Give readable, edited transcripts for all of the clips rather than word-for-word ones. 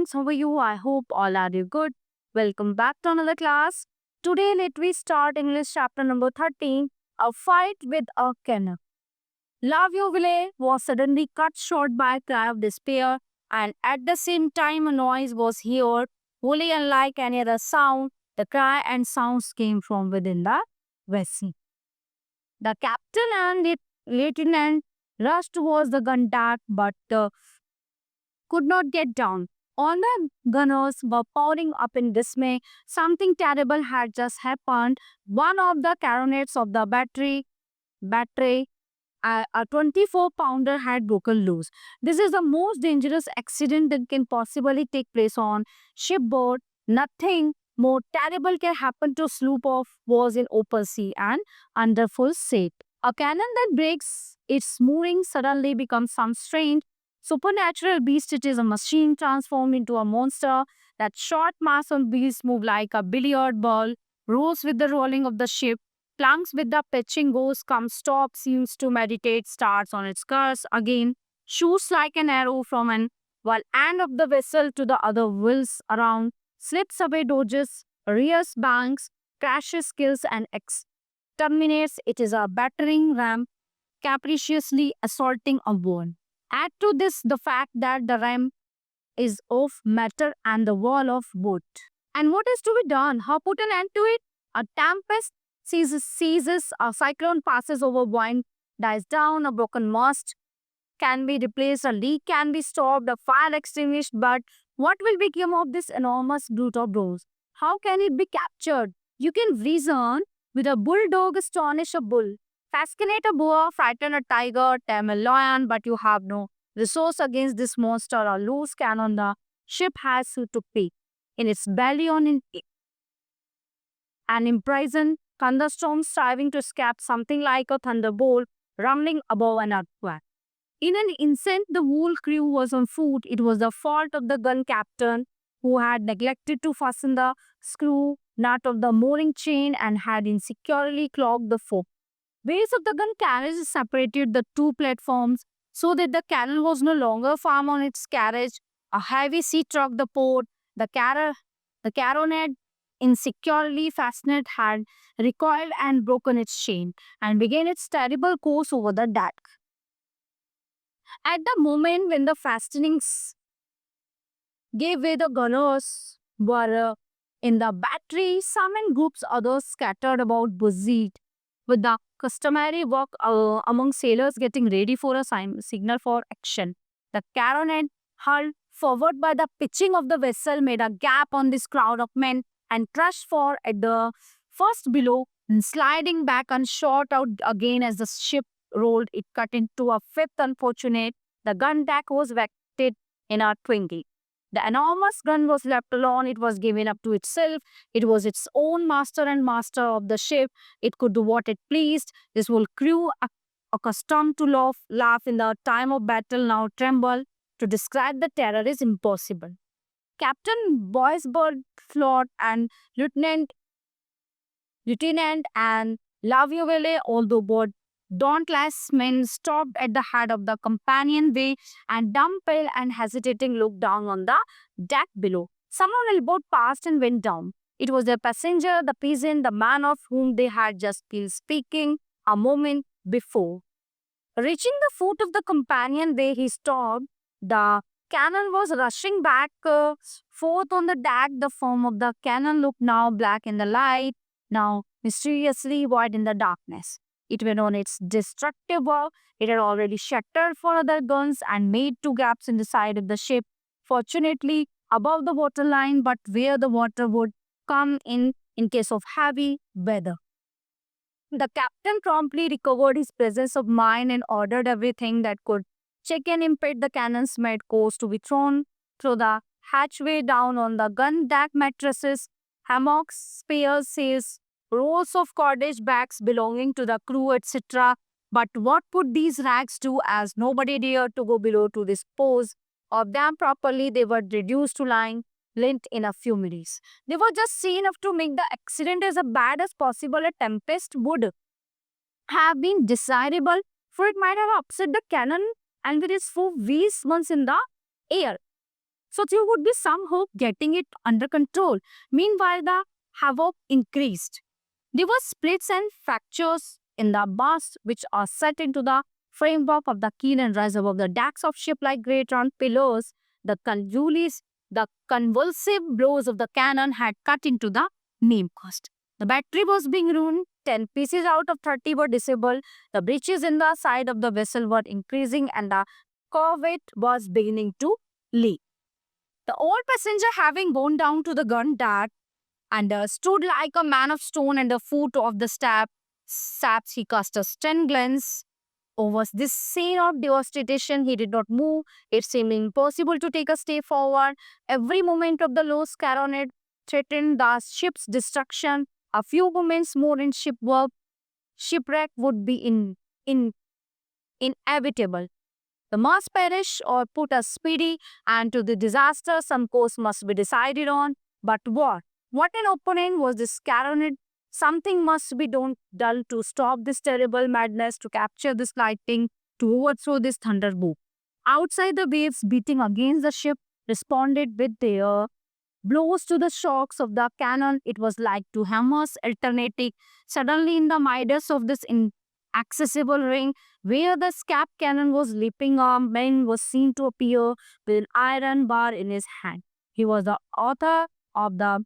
students. How are you? I hope all are you good. Welcome back to another class. Today, let we start English chapter number 13, A Fight with a Cannon. La Vioville was suddenly cut short by a cry of despair, and at the same time, a noise was heard, wholly unlike any other sound. The cry and sounds came from within the vessel. The captain and lieutenant rushed towards the gun deck, but could not get down. All the gunners were pouring up in dismay. Something terrible had just happened. One of the carronades of the battery, a 24-pounder had broken loose. This is the most dangerous accident that can possibly take place on shipboard. Nothing more terrible can happen to a sloop of wars in open sea and under full sail. A cannon that breaks its mooring suddenly becomes some strange supernatural beast. It is a machine transformed into a monster. That short mass of beast move like a billiard ball, rolls with the rolling of the ship, plunks with the pitching, goes, comes, stops, seems to meditate, starts on its course again, shoots like an arrow from one end of the vessel to the other, whirls around, slips away, dodges, rears banks, crashes, kills, and exterminates. It is a battering ram capriciously assaulting a wall. Add to this the fact that the ram is of metal and the wall of wood. And what is to be done? How put an end to it? A tempest seizes, a cyclone passes over, wind dies down, a broken mast can be replaced, a leak can be stopped, a fire extinguished, but what will become of this enormous brute of bronze? How can it be captured? You can reason with a bulldog, astonish a bull, fascinate a boa, frighten a tiger, tame a lion, but you have no resource against this monster. A loose cannon the ship has to pay in its belly on an imprisoned thunderstorm striving to escape, something like a thunderbolt rumbling above an earthquake. In an instant, the whole crew was on foot. It was the fault of the gun captain who had neglected to fasten the screw nut of the mooring chain and had insecurely clogged the fork. Base of the gun carriage separated the two platforms so that the cannon was no longer firm on its carriage. A heavy sea struck the port. The carronade, insecurely fastened, had recoiled and broken its chain and began its terrible course over the deck. At the moment when the fastenings gave way, the gunners were in the battery, some in groups, others scattered about, busied with the customary work among sailors getting ready for a signal for action. The carronade, hurled forward by the pitching of the vessel, made a gap on this crowd of men and crushed for at the first below, and sliding back and shot out again as the ship rolled. It cut into a fifth. Unfortunate, the gun deck was wrecked in a twinkling. The enormous gun was left alone. It was given up to itself. It was its own master and master of the ship. It could do what it pleased. This whole crew, accustomed to laugh in the time of battle, now tremble. To describe the terror is impossible. Captain Boisbord Float and Lieutenant and Lavioville, although both dauntless men, stopped at the head of the companionway and dumb, pale, and hesitating looked down on the deck below. Someone elbowed past and went down. It was their passenger, the peasant, the man of whom they had just been speaking a moment before. Reaching the foot of the companionway, he stopped. The cannon was rushing back forth on the deck. The form of the cannon looked now black in the light, now mysteriously white in the darkness. It went on its destructive work. It had already shattered four other guns and made two gaps in the side of the ship, fortunately above the waterline, but where the water would come in case of heavy weather. The captain promptly recovered his presence of mind and ordered everything that could check and impede the cannon's mad course to be thrown through the hatchway down on the gun deck. Mattresses, hammocks, spears, sails, rolls of cordage bags belonging to the crew, etc. But what could these rags do, as nobody dared to go below to dispose of them properly? They were reduced to lying lint in a few minutes. They were just seen enough to make the accident as bad as possible. A tempest would have been desirable, for it might have upset the cannon and with its four wheels once in the air. So there would be some hope getting it under control. Meanwhile, the havoc increased. There were splits and fractures in the mast, which are set into the framework of the keel and rise above the decks of ship like great round pillars. The convulsive blows of the cannon had cut into the mainmast. The battery was being ruined. 10 pieces out of 30 were disabled. The breaches in the side of the vessel were increasing and the corvette was beginning to leak. The old passenger, having gone down to the gun deck and stood like a man of stone at the foot of the steps, he cast a stern glance over this scene of devastation. He did not move. It seemed impossible to take a step forward. Every moment of the lost carronade threatened the ship's destruction. A few moments more in shipwreck would be inevitable. The must perish or put a speedy end to the disaster. Some course must be decided on. But what? What an opponent was this carronade. Something must be done to stop this terrible madness, to capture this lightning, to overthrow this thunderbolt. Outside, the waves beating against the ship responded with their blows to the shocks of the cannon. It was like two hammers alternating. Suddenly, in the midst of this inaccessible ring, where the scap cannon was leaping, a man was seen to appear with an iron bar in his hand. He was the author of the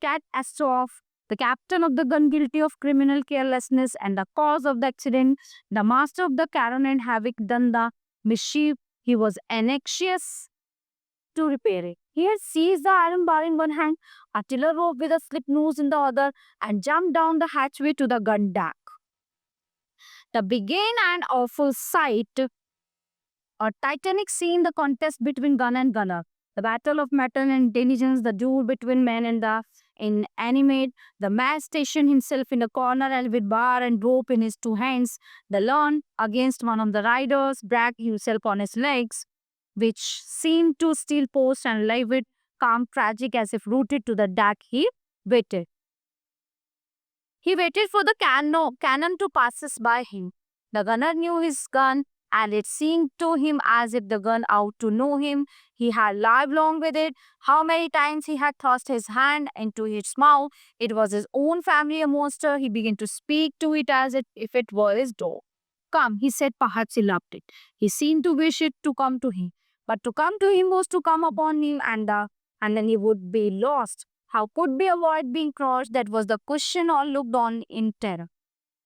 catastrophe, the captain of the gun guilty of criminal carelessness and the cause of the accident, the master of the carronade having done the mischief. He was anxious to repair it. He had seized the iron bar in one hand, a tiller rope with a slip noose in the other, and jumped down the hatchway to the gun deck. The began an awful sight, a titanic scene, the contest between gun and gunner, the battle of metal and intelligence, the duel between men and the inanimate, the man stationed himself in a corner and with bar and rope in his two hands, the lean against one of the riders, dragged himself on his legs, which seemed to still post and lay with calm, tragic, as if rooted to the deck. He waited. He waited for the cannon to pass by him. The gunner knew his gun, and it seemed to him as if the gun ought to know him. He had lived long with it. How many times he had thrust his hand into his mouth. It was his own family monster. He began to speak to it as if it were his dog. Come, he said, perhaps he loved it. He seemed to wish it to come to him. But to come to him was to come upon him, and then he would be lost. How could he avoid being crushed? That was the question. All looked on in terror.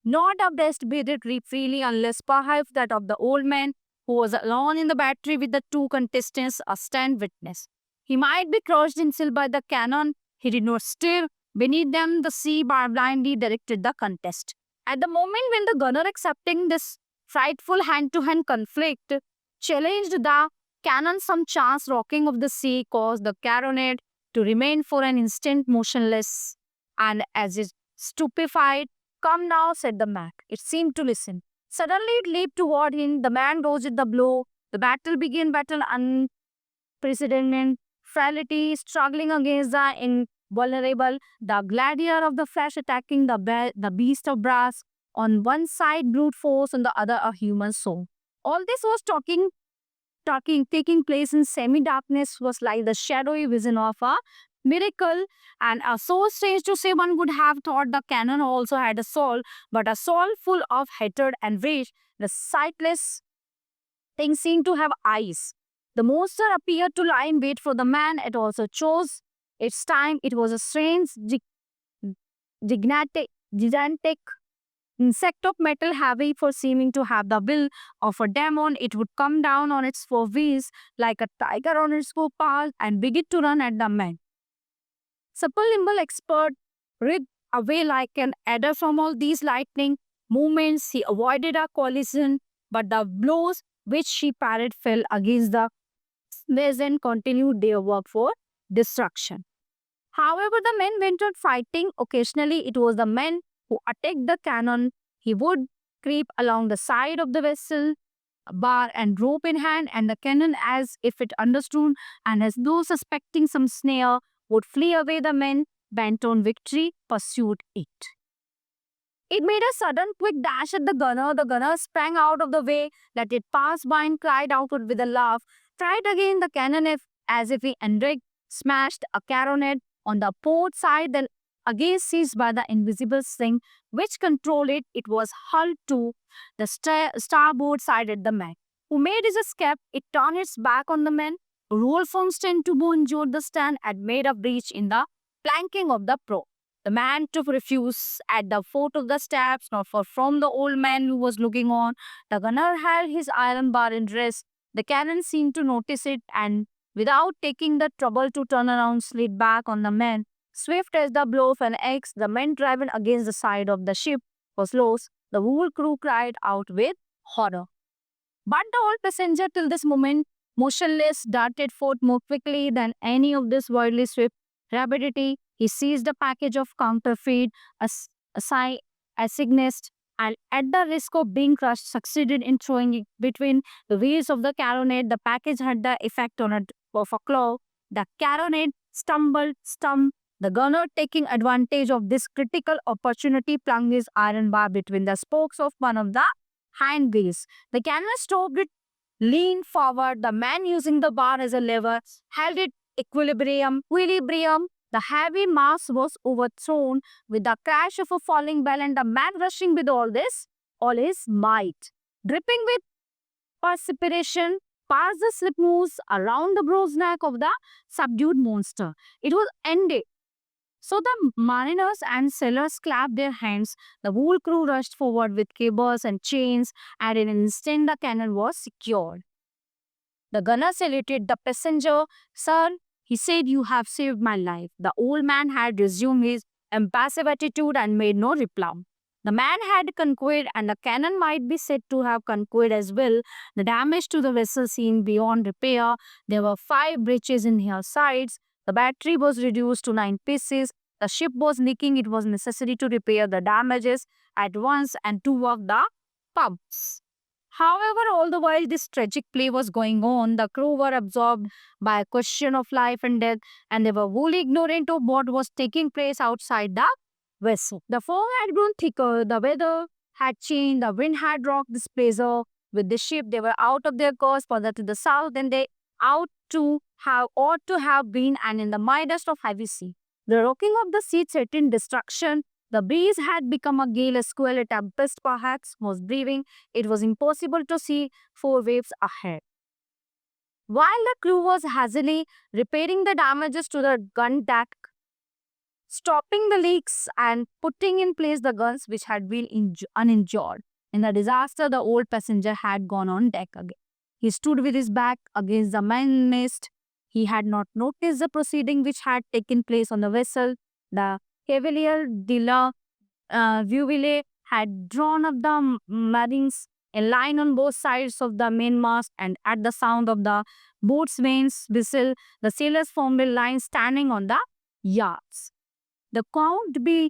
Not a breast breathed freely, unless perhaps that of the old man who was alone in the battery with the two contestants, a stand witness. He might be crushed himself by the cannon. He did not stir. Beneath them, the sea bar blindly directed the contest. At the moment when the gunner, accepting this frightful hand-to-hand conflict, challenged the cannon, some chance rocking of the sea caused the carronade to remain for an instant motionless, and as if stupefied. Come now, said the man. It seemed to listen. Suddenly it leaped toward him. The man dodged the blow. The battle began, battle unprecedented frailty, struggling against the invulnerable, the gladiator of the flesh attacking the beast of brass. On one side, brute force, on the other, a human soul. All this was taking place in semi-darkness, was like the shadowy vision of a miracle, and so strange to say, one would have thought the cannon also had a soul, but a soul full of hatred and rage. The sightless thing seemed to have eyes. The monster appeared to lie in wait for the man. It also chose its time. It was a strange, gigantic insect of metal, heavy for seeming to have the will of a demon. It would come down on its four wheels like a tiger on its forepaws and begin to run at the man. Supple, nimble expert writhed away like an adder from all these lightning movements. He avoided a collision, but the blows which he parried fell against the waves and continued their work for destruction. However, the men went on fighting. Occasionally, it was the men who attacked the cannon. He would creep along the side of the vessel, bar and rope in hand, and the cannon, as if it understood and as though suspecting some snare, would flee away. The men, bent on victory, pursued it. It made a sudden quick dash at the gunner. The gunner sprang out of the way, let it pass by, and cried out with a laugh, tried again the cannon as if he Enric smashed a carronade on the port side, then again seized by the invisible string which controlled it. It was hulled to the starboard side at the man, who made his escape. It turned its back on the men, rolled from stern to bow, enjoyed the stand, and made a breach in the planking of the prow. The man took refuge at the foot of the steps, not far from the old man who was looking on. The gunner held his iron bar in rest. The cannon seemed to notice it, and without taking the trouble to turn around, slid back on the men. Swift as the blow of an axe, the men driven against the side of the ship was lost. The whole crew cried out with horror. But the old passenger, till this moment, motionless, darted forth more quickly than any of this worldly swift rapidity. He seized a package of counterfeit, assignest, and at the risk of being crushed, succeeded in throwing it between the wheels of the carronade. The package had the effect on it of a claw. The carronade stumped. The gunner, taking advantage of this critical opportunity, plunged his iron bar between the spokes of one of the hind wheels. The cannon stopped it, leaned forward. The man, using the bar as a lever, held it equilibrium. The heavy mass was overthrown with the crash of a falling bell, and the man rushing with all his might. Dripping with perspiration, passed the slip noose around the broad neck of the subdued monster. It was ended. So the mariners and sailors clapped their hands. The whole crew rushed forward with cables and chains, and in an instant the cannon was secured. The gunner saluted the passenger. "Sir," he said, "you have saved my life." The old man had resumed his impassive attitude and made no reply. The man had conquered, and the cannon might be said to have conquered as well. The damage to the vessel seemed beyond repair. There were 5 breaches in her sides. The battery was reduced to 9 pieces. The ship was leaking. It was necessary to repair the damages at once and to work the pumps. However, all the while this tragic play was going on, the crew were absorbed by a question of life and death, and they were wholly ignorant of what was taking place outside the vessel. The fog had grown thicker, the weather had changed, the wind had rocked this pleasure with the ship. They were out of their course further to the south than they ought to have been, and in the midst of heavy sea. The rocking of the sea threatened destruction. The breeze had become a gale, a squall, a tempest perhaps was brewing. It was impossible to see 4 waves ahead. While the crew was hazily repairing the damages to the gun deck, stopping the leaks and putting in place the guns which had been uninjured. In the disaster, the old passenger had gone on deck again. He stood with his back against the mainmast. He had not noticed the proceeding which had taken place on the vessel. The Cavalier de la Vieuville had drawn up the marines in line on both sides of the mainmast, and at the sound of the boatswain's whistle, the sailors formed a line standing on the yards. The Count de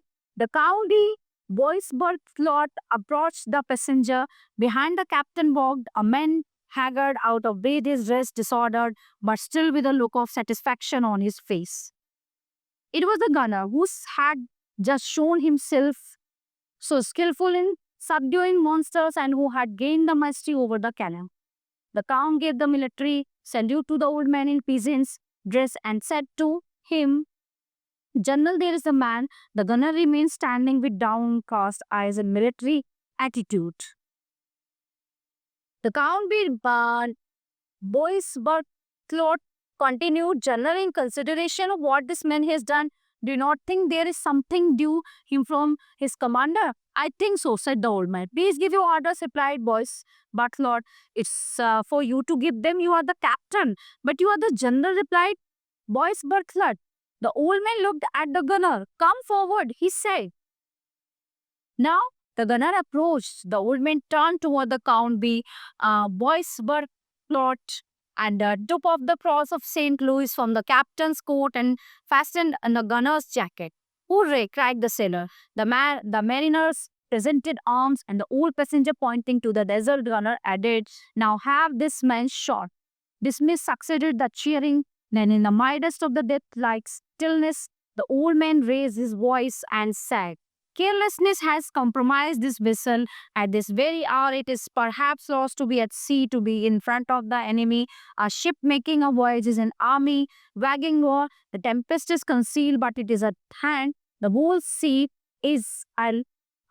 Boisberthelot approached the passenger. Behind the captain walked a man, haggard, out of breath, his dress disordered, but still with a look of satisfaction on his face. It was the gunner who had just shown himself so skillful in subduing monsters and who had gained the mastery over the cannon. The Count gave the military salute to the old man in peasant's dress and said to him, "General, there is a man." The gunner remained standing with downcast eyes and military attitude. The Count Boisberthelot continued, "General, in consideration of what this man has done, do you not think there is something due him from his commander?" "I think so," said the old man. "Please give your orders," replied Boisberthelot. "It's for you to give them. You are the captain." "But you are the general," replied Boisberthelot. The old man looked at the gunner. "Come forward," he said. Now the gunner approached. The old man turned toward the Count Boisberthelot and took off the cross of St. Louis from the captain's coat and fastened on the gunner's jacket. "Hooray!" cried the sailor. The mariners presented arms, and the old passenger, pointing to the desert gunner, added, "Now have this man shot." Dismissed succeeded the cheering. Then in the midst of the death-like stillness, the old man raised his voice and said, carelessness has compromised this vessel. At this very hour, it is perhaps lost to be at sea, to be in front of the enemy. A ship making a voyage is an army wagging war. The tempest is concealed, but it is at hand. The whole sea is an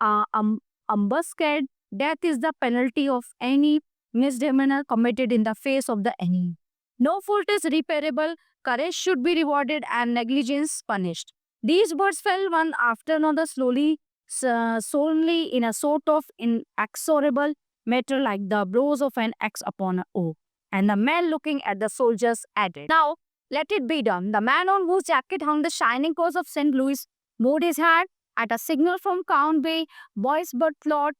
ambuscade. Death is the penalty of any misdemeanor committed in the face of the enemy. No fault is repairable. Courage should be rewarded and negligence punished. These words fell one after another slowly, solemnly in a sort of inexorable meter like the blows of an axe upon an oak. And the man looking at the soldiers added, "Now let it be done." The man on whose jacket hung the shining cross of St. Louis moved his hand. At a signal from Count Bay, boys but Lord,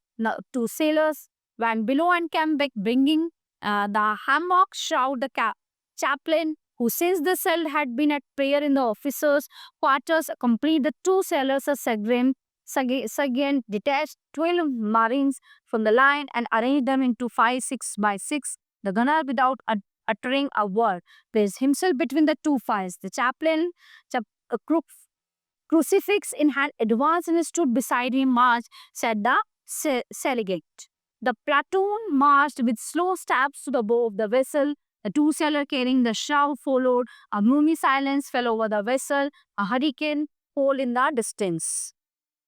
two sailors went below and came back bringing the hammock shroud. The chaplain, who since the cell had been at prayer in the officers' quarters, accompanied the two sailors. A Seguin detached 12 marines from the line and arranged them into 5 6x6. The gunner, without uttering a word, placed himself between the two fires. The chaplain, a crucifix in hand, advanced and stood beside him. "March," said the Seligate. The platoon marched with slow steps to the bow of the vessel. The two sailors carrying the shroud followed. A gloomy silence fell over the vessel, a hurricane hole in the distance.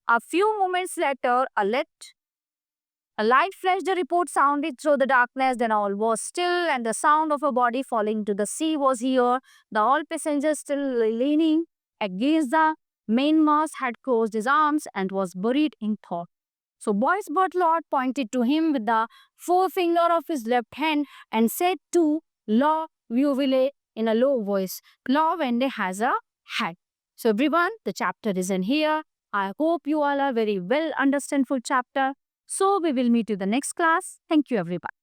A few moments later, a light flashed. The report sounded through the darkness. Then all was still, and the sound of a body falling to the sea was here. The all passengers, still leaning against the mainmast, had closed his arms and was buried in thought. So Boyce Berthelot pointed to him with the forefinger of his left hand and said to La Vieuville in a low voice, "La Vendée has a hat." So everyone, the chapter is in here. I hope you all are very well understand full chapter. So we will meet you the next class. Thank you everybody.